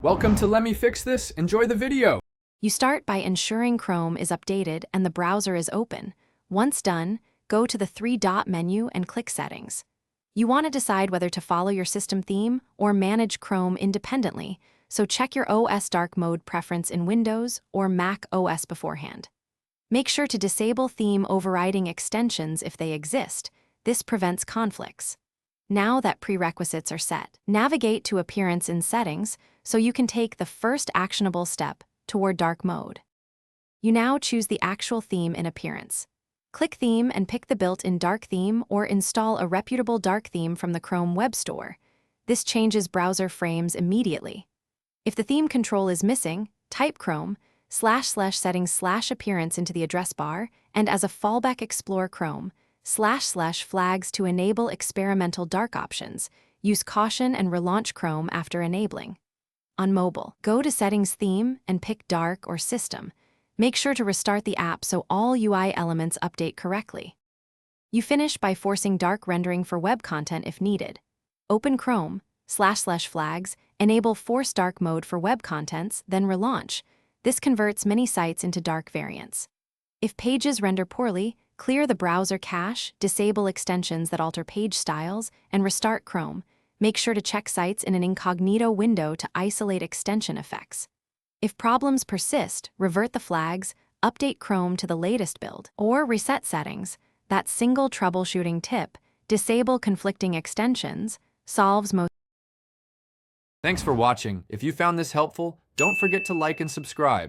Welcome to Let Me Fix This. Enjoy the video. You start by ensuring Chrome is updated and the browser is open. Once done, go to the three-dot menu and click Settings. You want to decide whether to follow your system theme or manage Chrome independently, so check your OS dark mode preference in Windows or Mac OS beforehand. Make sure to disable theme overriding extensions if they exist. This prevents conflicts. Now that prerequisites are set, navigate to Appearance in Settings so you can take the first actionable step toward dark mode. You now choose the actual theme in Appearance. Click Theme and pick the built-in dark theme or install a reputable dark theme from the Chrome Web Store. This changes browser frames immediately. If the theme control is missing, type Chrome//settings/appearance into the address bar, and as a fallback explore Chrome//flags to enable experimental dark options. Use caution and relaunch Chrome after enabling. On mobile, go to Settings Theme and pick Dark or System. Make sure to restart the app so all UI elements update correctly. You finish by forcing dark rendering for web content if needed. Open Chrome//flags, enable Force Dark Mode for web contents, then relaunch. This converts many sites into dark variants. If pages render poorly, clear the browser cache, disable extensions that alter page styles, and restart Chrome. Make sure to check sites in an incognito window to isolate extension effects. If problems persist, revert the flags, update Chrome to the latest build, or reset settings. That single troubleshooting tip, disable conflicting extensions, solves most. Thanks for watching. If you found this helpful, don't forget to like and subscribe.